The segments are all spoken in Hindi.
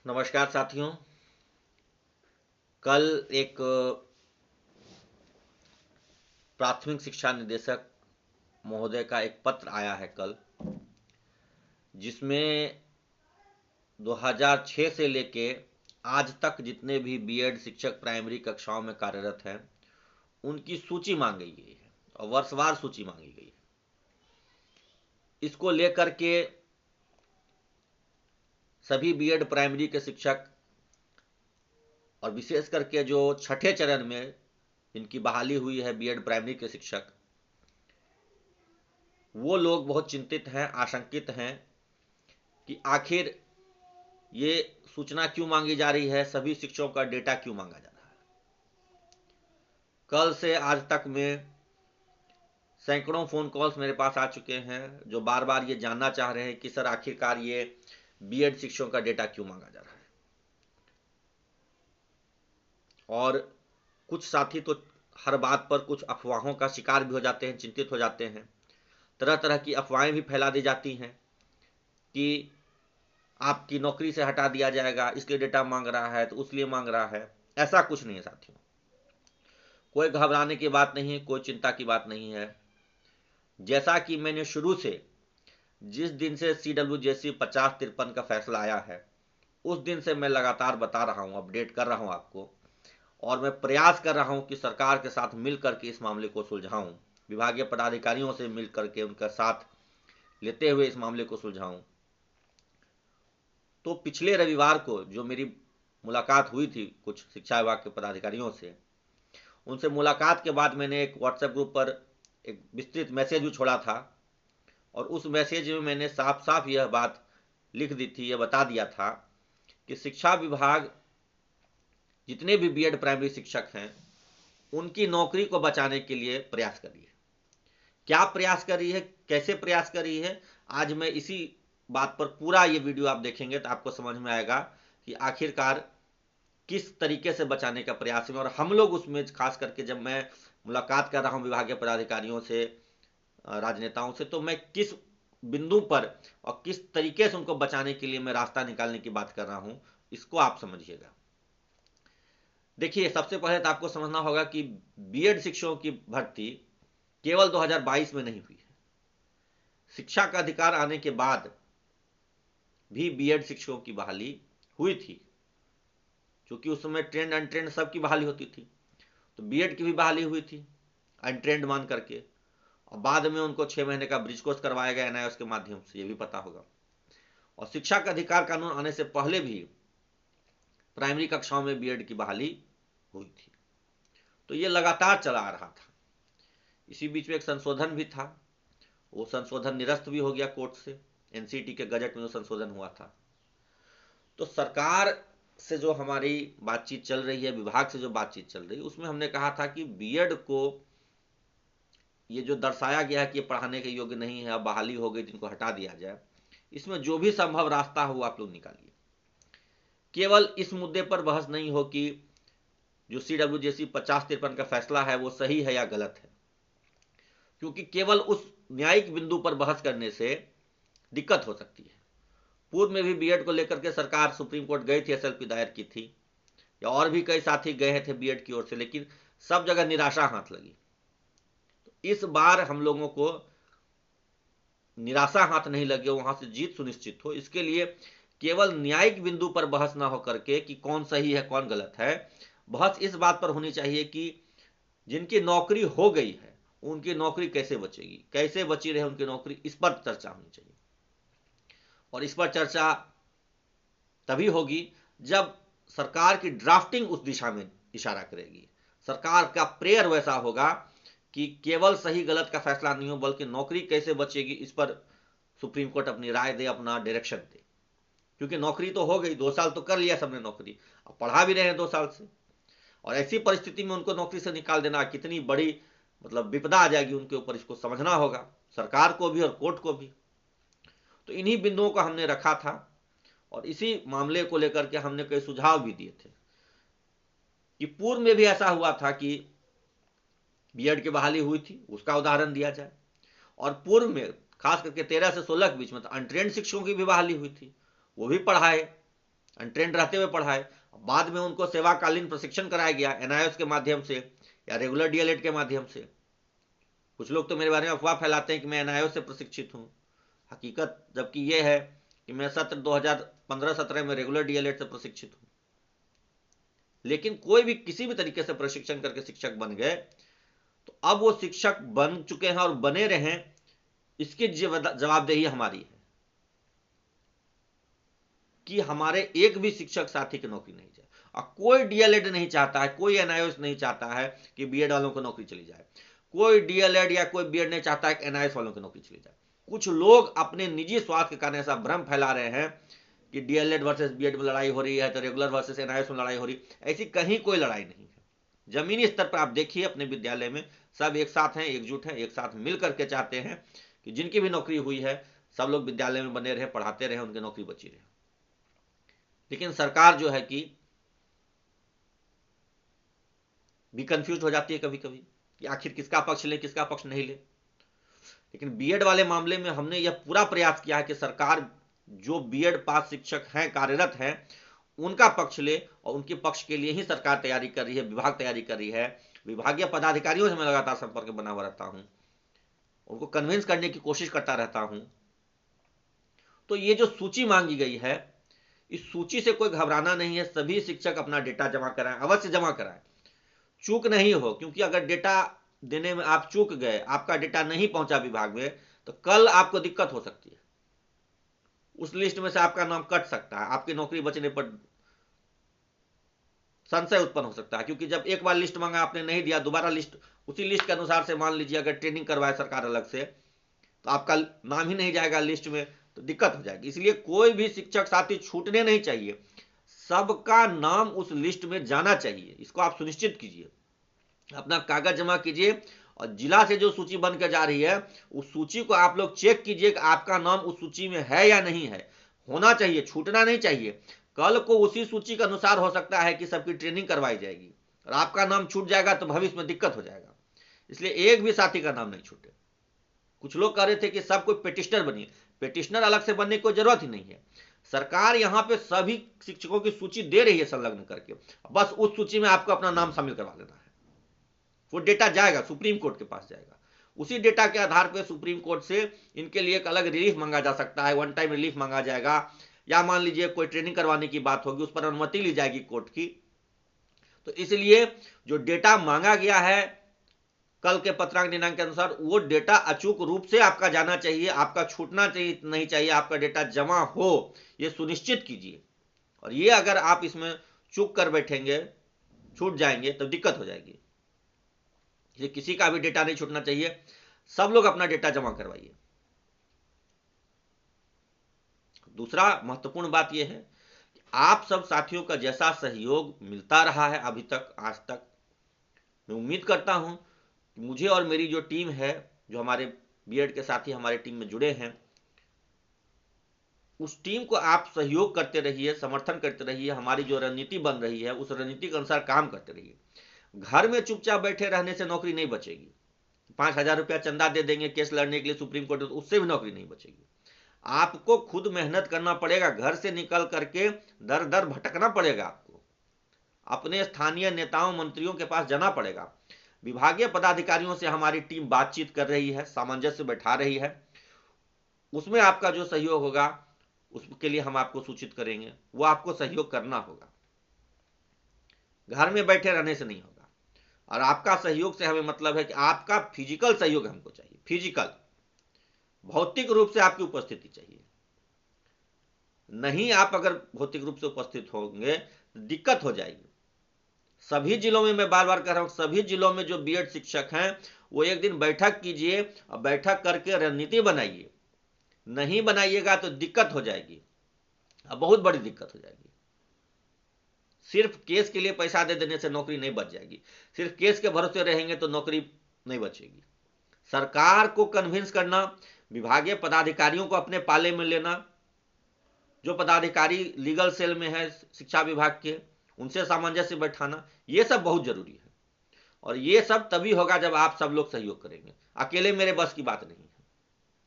नमस्कार साथियों। कल एक प्राथमिक शिक्षा निदेशक महोदय का एक पत्र आया है कल, जिसमें 2006 से लेके आज तक जितने भी बीएड शिक्षक प्राइमरी कक्षाओं में कार्यरत हैं उनकी सूची मांगी गई है और वर्षवार सूची मांगी गई है। इसको लेकर के सभी बीएड प्राइमरी के शिक्षक और विशेष करके जो छठे चरण में इनकी बहाली हुई है बीएड प्राइमरी के शिक्षक, वो लोग बहुत चिंतित हैं, आशंकित हैं कि आखिर ये सूचना क्यों मांगी जा रही है, सभी शिक्षकों का डेटा क्यों मांगा जा रहा है। कल से आज तक में सैकड़ों फोन कॉल्स मेरे पास आ चुके हैं जो बार बार ये जानना चाह रहे हैं कि सर आखिरकार ये बीएड शिक्षकों का डेटा क्यों मांगा जा रहा है। और कुछ साथी तो हर बात पर कुछ अफवाहों का शिकार भी हो जाते हैं, चिंतित हो जाते हैं। तरह तरह की अफवाहें भी फैला दी जाती हैं कि आपकी नौकरी से हटा दिया जाएगा, इसलिए डेटा मांग रहा है, तो उसलिए मांग रहा है। ऐसा कुछ नहीं है साथियों, कोई घबराने की बात नहीं है, कोई चिंता की बात नहीं है। जैसा कि मैंने शुरू से जिस दिन से CWJC 5053 का फैसला आया है उस दिन से मैं लगातार बता रहा हूं, अपडेट कर रहा हूं आपको, और मैं प्रयास कर रहा हूं कि सरकार के साथ मिल करके इस मामले को सुलझाऊं, विभागीय पदाधिकारियों से मिल करके उनका साथ लेते हुए इस मामले को सुलझाऊं। तो पिछले रविवार को जो मेरी मुलाकात हुई थी कुछ शिक्षा विभाग के पदाधिकारियों से, उनसे मुलाकात के बाद मैंने एक व्हाट्सएप ग्रुप पर एक विस्तृत मैसेज भी छोड़ा था और उस मैसेज में मैंने साफ साफ यह बात लिख दी थी, यह बता दिया था कि शिक्षा विभाग जितने भी बीएड प्राइमरी शिक्षक हैं उनकी नौकरी को बचाने के लिए प्रयास कर रही है। क्या प्रयास कर रही है, कैसे प्रयास कर रही है, आज मैं इसी बात पर पूरा ये वीडियो आप देखेंगे तो आपको समझ में आएगा कि आखिरकार किस तरीके से बचाने का प्रयास है। और हम लोग उसमें खास करके जब मैं मुलाकात कर रहा हूं विभागीय पदाधिकारियों से, राजनेताओं से, तो मैं किस बिंदु पर और किस तरीके से उनको बचाने के लिए मैं रास्ता निकालने की बात कर रहा हूं, इसको आप समझिएगा। देखिए, सबसे पहले तो आपको समझना होगा कि बीएड शिक्षकों की भर्ती केवल 2022 में नहीं हुई है। शिक्षा का अधिकार आने के बाद भी बीएड शिक्षकों की बहाली हुई थी, क्योंकि उस समय ट्रेंड अनट्रेंड सबकी बहाली होती थी, तो बीएड की भी बहाली हुई थी अनट्रेंड मान करके, और बाद में उनको 6 महीने का ब्रिज कोर्स करवाया गया एनआईओएस के माध्यम से, ये भी पता होगा। और शिक्षा का अधिकार कानून आने से पहले भी प्राइमरी कक्षाओं में बीएड की बहाली हुई थी, तो ये लगातार चला आ रहा था। इसी बीच में एक संशोधन भी था, वो संशोधन निरस्त भी हो गया कोर्ट से, एनसीटी के गजट में जो संशोधन हुआ था। तो सरकार से जो हमारी बातचीत चल रही है, विभाग से जो बातचीत चल रही है, उसमें हमने कहा था कि बीएड को ये जो दर्शाया गया है कि ये पढ़ाने के योग्य नहीं है, अब बहाली हो गई, जिनको हटा दिया जाए, इसमें जो भी संभव रास्ता हो आप लोग निकालिए। केवल इस मुद्दे पर बहस नहीं हो कि जो CWJC 5053 का फैसला है वो सही है या गलत है, क्योंकि केवल उस न्यायिक बिंदु पर बहस करने से दिक्कत हो सकती है। पूर्व में भी बीएड को लेकर के सरकार सुप्रीम कोर्ट गई थी, एसएलपी दायर की थी, या और भी कई साथी गए थे बीएड की ओर से, लेकिन सब जगह निराशा हाथ लगी। तो इस बार हम लोगों को निराशा हाथ नहीं लगे, वहां से जीत सुनिश्चित हो, इसके लिए केवल न्यायिक बिंदु पर बहस ना हो करके कि कौन सही है कौन गलत है, बहस इस बात पर होनी चाहिए कि जिनकी नौकरी हो गई है उनकी नौकरी कैसे बचेगी, कैसे बची रहे उनकी नौकरी, इस पर चर्चा होनी चाहिए। और इस पर चर्चा तभी होगी जब सरकार की ड्राफ्टिंग उस दिशा में इशारा करेगी, सरकार का प्रेयर वैसा होगा कि केवल सही गलत का फैसला नहीं हो बल्कि नौकरी कैसे बचेगी इस पर सुप्रीम कोर्ट अपनी राय दे, अपना डायरेक्शन दे। क्योंकि नौकरी तो हो गई, 2 साल तो कर लिया सबने नौकरी, अब पढ़ा भी रहे हैं 2 साल से, और ऐसी परिस्थिति में उनको नौकरी से निकाल देना कितनी बड़ी विपदा आ जाएगी उनके ऊपर, इसको समझना होगा सरकार को भी और कोर्ट को भी। तो इन्हीं बिंदुओं को हमने रखा था और इसी मामले को लेकर के हमने कई सुझाव भी दिए थे कि पूर्व में भी ऐसा हुआ था कि बीएड की बहाली हुई थी, उसका उदाहरण दिया जाए, और पूर्व में खास करके 13 से 16 के बीच में तो अनट्रेंड शिक्षकों की भी बहाली हुई थी, वो भी पढ़ाए, अनट्रेंड रहते हुए पढ़ाए, बाद में उनको सेवाकालीन प्रशिक्षण कराया गया एनआईओएस के माध्यम से या रेगुलर डीएलएड के माध्यम से। कुछ लोग तो मेरे बारे में अफवाह फैलाते हैं कि मैं एनआईओएस से प्रशिक्षित हूं, हकीकत जबकि यह है कि मैं सत्र 2015-17 में रेगुलर डीएलएड से प्रशिक्षित हूं। लेकिन कोई भी किसी भी तरीके से प्रशिक्षण करके शिक्षक बन गए तो अब वो शिक्षक बन चुके हैं और बने रहें, इसकी जवाबदेही हमारी है कि हमारे एक भी शिक्षक साथी की नौकरी नहीं जाए। और कोई डीएलएड नहीं चाहता है, कोई एनआईओएस नहीं चाहता है कि बीएड वालों को नौकरी चली जाए, कोई डीएलएड या कोई बीएड नहीं चाहता है कि एनआईओएस वालों की नौकरी चली जाए। कुछ लोग अपने निजी स्वार्थ के कारण ऐसा भ्रम फैला रहे हैं कि डीएलएड वर्सेस बीएड में लड़ाई हो रही है तो रेगुलर वर्सेस एनआईओएस में लड़ाई हो रही है। ऐसी कहीं कोई लड़ाई नहीं है। जमीनी स्तर पर आप देखिए अपने विद्यालय में सब एक साथ हैं, एकजुट हैं, एक साथ मिल करके चाहते हैं कि जिनकी भी नौकरी हुई है सब लोग विद्यालय में बने रहे, पढ़ाते रहे, उनकी नौकरी बची रहे। लेकिन सरकार जो है कि भी कंफ्यूज हो जाती है कभी कभी कि आखिर किसका पक्ष ले किसका पक्ष नहीं ले। लेकिन बीएड वाले मामले में हमने यह पूरा प्रयास किया है कि सरकार जो बीएड पास शिक्षक हैं, कार्यरत हैं, उनका पक्ष ले और उनके पक्ष के लिए ही सरकार तैयारी कर रही है, विभाग तैयारी कर रही है। विभागीय पदाधिकारियों से मैं लगातार संपर्क बना हुआ रहता हूं, उनको कन्विंस करने की कोशिश करता रहता हूं। तो ये जो सूची मांगी गई है, इस सूची से कोई घबराना नहीं है। सभी शिक्षक अपना डेटा जमा कराएं, अवश्य जमा कराएं, चूक नहीं हो। क्योंकि अगर डेटा देने में आप चूक गए, आपका डेटा नहीं पहुंचा विभाग में, तो कल आपको दिक्कत हो सकती है। उस लिस्ट में से आपका नाम कट सकता है, आपकी नौकरी बचने पर संशय उत्पन्न हो सकता है। क्योंकि जब एक बार लिस्ट मांगा आपने नहीं दिया, दोबारा लिस्ट उसी लिस्ट के अनुसार से मान लीजिए अगर ट्रेनिंग करवाए सरकार अलग से, तो आपका नाम ही नहीं जाएगा लिस्ट में, तो दिक्कत हो जाएगी। इसलिए कोई भी शिक्षक साथी छूटने नहीं चाहिए, सबका नाम उस लिस्ट में जाना चाहिए। इसको आप सुनिश्चित कीजिए, अपना कागज जमा कीजिए और जिला से जो सूची बन के जा रही है उस सूची को आप लोग चेक कीजिए कि आपका नाम उस सूची में है या नहीं है। होना चाहिए, छूटना नहीं चाहिए। कल को उसी सूची के अनुसार हो सकता है कि सबकी ट्रेनिंग करवाई जाएगी और आपका नाम छूट जाएगा तो भविष्य में दिक्कत हो जाएगा। इसलिए एक भी साथी का नाम नहीं छूटे। कुछ लोग कह रहे थे कि सब कोई पेटिशनर बनिए, पेटिशनर अलग से बनने की कोई जरूरत ही नहीं है। सरकार यहां पे सभी शिक्षकों की सूची दे रही है संलग्न करके, बस उस सूची में आपको अपना नाम शामिल करवा देना है। वो डेटा जाएगा सुप्रीम कोर्ट के पास जाएगा, उसी डेटा के आधार पर सुप्रीम कोर्ट से इनके लिए एक अलग रिलीफ मांगा जा सकता है, वन टाइम रिलीफ मांगा जाएगा, या मान लीजिए कोई ट्रेनिंग करवाने की बात होगी, उस पर अनुमति ली जाएगी कोर्ट की। तो इसलिए जो डेटा मांगा गया है कल के पत्रांक दिनांक के अनुसार, वो डेटा अचूक रूप से आपका जाना चाहिए, आपका छूटना चाहिए नहीं चाहिए, आपका डेटा जमा हो, ये सुनिश्चित कीजिए। और ये अगर आप इसमें चूक कर बैठेंगे, छूट जाएंगे, तो दिक्कत हो जाएगी। ये किसी का भी डेटा नहीं छूटना चाहिए, सब लोग अपना डेटा जमा करवाइए। दूसरा महत्वपूर्ण बात यह है कि आप सब साथियों का जैसा सहयोग मिलता रहा है अभी तक, आज तक, मैं उम्मीद करता हूं कि मुझे और मेरी जो टीम है, जो हमारे बीएड के साथी हमारे टीम में जुड़े हैं, उस टीम को आप सहयोग करते रहिए, समर्थन करते रहिए। हमारी जो रणनीति बन रही है उस रणनीति के अनुसार काम करते रहिए। घर में चुपचाप बैठे रहने से नौकरी नहीं बचेगी। 5,000 रुपया चंदा दे देंगे केस लड़ने के लिए सुप्रीम कोर्ट में, तो उससे भी नौकरी नहीं बचेगी। आपको खुद मेहनत करना पड़ेगा, घर से निकल करके दर दर भटकना पड़ेगा, आपको अपने स्थानीय नेताओं मंत्रियों के पास जाना पड़ेगा। विभागीय पदाधिकारियों से हमारी टीम बातचीत कर रही है, सामंजस्य बैठा रही है, उसमें आपका जो सहयोग होगा उसके लिए हम आपको सूचित करेंगे, वो आपको सहयोग करना होगा, घर में बैठे रहने से नहीं होगा। और आपका सहयोग से हमें मतलब है कि आपका फिजिकल सहयोग हमको चाहिए, फिजिकल, भौतिक रूप से आपकी उपस्थिति चाहिए। नहीं आप अगर भौतिक रूप से उपस्थित होंगे तो दिक्कत हो जाएगी। सभी जिलों में, मैं बार बार कह रहा हूं, सभी जिलों में जो बीएड शिक्षक हैं वो एक दिन बैठक कीजिए और बैठक करके रणनीति बनाइए। नहीं बनाइएगा तो दिक्कत हो जाएगी, अब बहुत बड़ी दिक्कत हो जाएगी। सिर्फ केस के लिए पैसा दे देने से नौकरी नहीं बच जाएगी, सिर्फ केस के भरोसे रहेंगे तो नौकरी नहीं बचेगी। सरकार को कन्विंस करना, विभागीय पदाधिकारियों को अपने पाले में लेना, जो पदाधिकारी लीगल सेल में है शिक्षा विभाग के, उनसे सामंजस्य बैठाना, ये सब बहुत जरूरी है। और ये सब तभी होगा जब आप सब लोग सहयोग करेंगे। अकेले मेरे बस की बात नहीं है।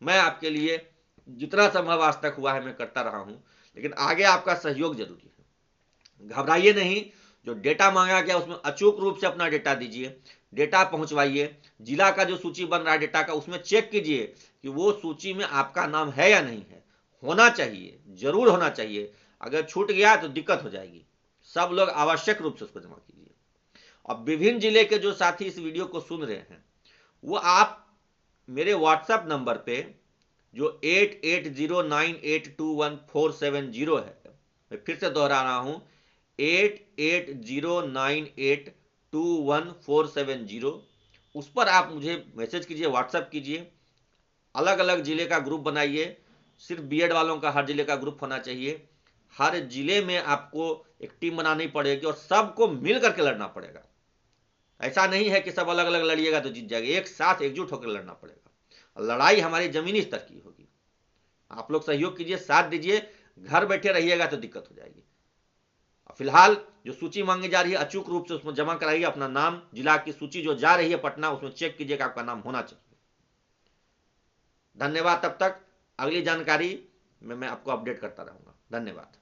मैं आपके लिए जितना संभव आज तक हुआ है मैं करता रहा हूं, लेकिन आगे आपका सहयोग जरूरी है। घबराइए नहीं, जो डेटा मांगा गया उसमें अचूक रूप से अपना डेटा दीजिए, डेटा पहुंचवाइए। जिला का जो सूची बन रहा है डेटा का, उसमें चेक कीजिए कि वो सूची में आपका नाम है या नहीं है। होना चाहिए, जरूर होना चाहिए। अगर छूट गया तो दिक्कत हो जाएगी। सब लोग आवश्यक रूप से उसको जमा कीजिए। अब विभिन्न जिले के जो साथी इस वीडियो को सुन रहे हैं, वो आप मेरे व्हाट्सएप नंबर पे जो 8809821470 है, मैं फिर से दोहरा रहा हूं, 8809821470, उस पर आप मुझे मैसेज कीजिए, व्हाट्सएप कीजिए। अलग अलग जिले का ग्रुप बनाइए। सिर्फ बीएड वालों का हर जिले का ग्रुप होना चाहिए। हर जिले में आपको एक टीम बनानी पड़ेगी और सबको मिल करके लड़ना पड़ेगा। ऐसा नहीं है कि सब अलग अलग लड़िएगा तो जीत जाएगा, एक साथ एकजुट होकर लड़ना पड़ेगा। लड़ाई हमारी जमीनी स्तर की होगी। आप लोग सहयोग कीजिए, साथ दीजिए। घर बैठे रहिएगा तो दिक्कत हो जाएगी। फिलहाल जो सूची मांगी जा रही है, अचूक रूप से उसमें जमा कराइए अपना नाम। जिला की सूची जो जा रही है पटना, उसमें चेक कीजिएगा आपका नाम होना चाहिए। धन्यवाद। तब तक अगली जानकारी में मैं आपको अपडेट करता रहूंगा। धन्यवाद।